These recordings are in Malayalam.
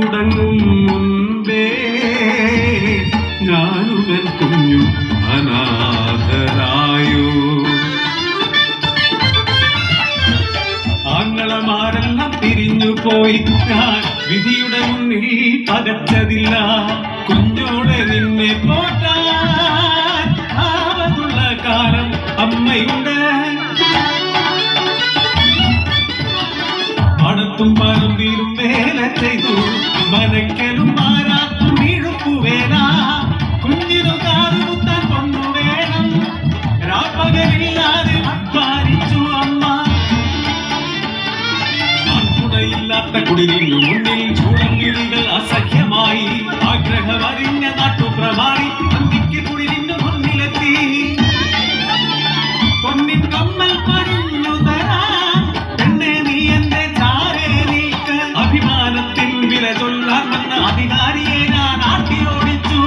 തുടങ്ങും മുൻപേ ഞാനുമൻ കുഞ്ഞു അനാഥരായോ. ആങ്ങളമാരെല്ലാം തിരിഞ്ഞു പോയി, ഞാൻ വിധിയുടെ മുന്നിൽ പകച്ചതില്ല. കുഞ്ഞോടെ നിന്നെ പോറ്റാൻ ആവതുള്ള കാലം അമ്മയുണ്ട്. പണത്തും പറമ്പിലും വേല ചെയ്തു, മനക്കലും മാറാത്തും വീഴുപ്പുവേല. കുഞ്ഞിനു കാതുകുത്താൻ കൊന്നു വേണം, രാപ്പകലില്ലാതെ അധ്വാനിച്ചു അമ്മ. ആൺകുടയില്ലാത്ത കുടിലിനു മുന്നിൽ ചൂടങ്കിളികൾ അസഖ്യമായി. ആഗ്രഹമറിഞ്ഞ നാട്ടുപ്രമാണി അന്തിക്ക് കുടിലിനു മുന്നിലെത്തി. പൊന്നിൻ കമ്മൽ പണിഞ്ഞു തരാൻ പെണ്ണെ നീ എന്റെ ചാരേ നീക്ക്. അഭിമാനത്തിൻ വില ചൊല്ലാൻ വന്ന അധികാരിയെ ഞാൻ ആട്ടിയോടിച്ചു.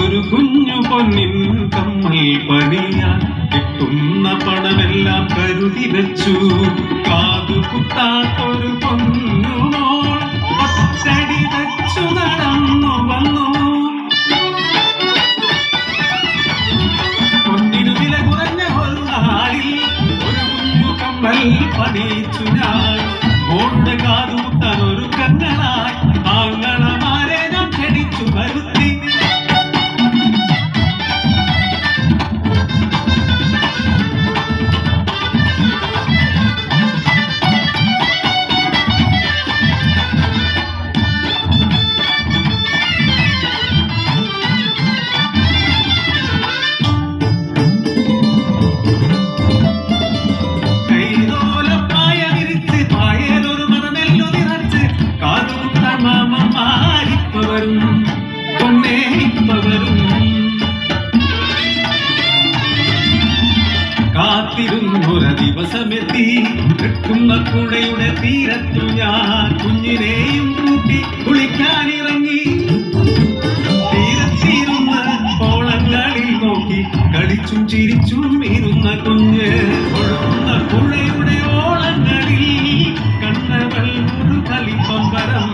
ഒരു കുഞ്ഞു പൊന്നിൻ കമ്മൽ പണിയാൻ കിട്ടുന്ന പണമെല്ലാം കരുതി വെച്ചു. കാതുകുത്താത്തൊരു പൊന്നുമോൾ ഒറ്റടി വെച്ചു നടന്നു വന്നു. പൊന്നിനു വില കുറഞ്ഞ ഒരു നാളിൽ ഒരു കുഞ്ഞു കമ്മൽ പണിയിച്ചു ഞാൻ. മോളുടെ കാതുകുത്താൻ ഒരു കണ്ണനായി ആങ്ങളമാരെ ഞാൻ ക്ഷണിച്ചു വരുത്തി. കാത്തിരുന്നൊര ദിവസമെത്തി, വെട്ടുന്ന പുഴയുടെ തീരത്തു ഞാൻ കുഞ്ഞിനെയും കൂട്ടി കുളിക്കാനിറങ്ങി. തീരത്തിരുന്ന ഓളങ്ങളിൽ നോക്കി കളിച്ചും ചിരിച്ചും ഇരുന്ന കുഞ്ഞ്. ഒഴുകുന്ന പുഴയുടെ ഓളങ്ങളിൽ കണ്ണവൾ ഒരു കളിപ്പമ്പരം.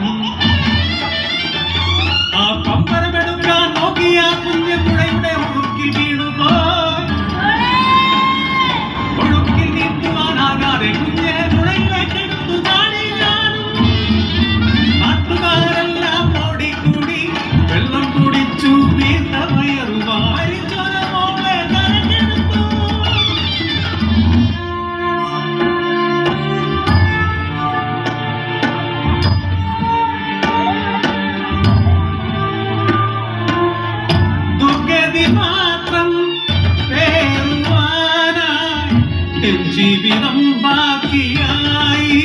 ആ പമ്പരമെടുക്കാൻ നോക്കിയ കുഞ്ഞ് പുഴയുടെ ഒഴുക്കിൽ വീണുപോയി. ഒഴുക്കിൽ നീന്തുവാനാകാതെ കുഞ്ഞ് പുഴയിലേക്കെടുത്തു ചാടി. നാട്ടുകാരെല്ലാം ഓടിക്കൂടി വെള്ളം കുടിച്ചു. വീർത്ത വയറുമായി മോളെ കരഞ്ഞെടുത്തു. ദുർഗതി മാത്രം പേറുവാനായി ജീവിതം ബാക്കിയായി.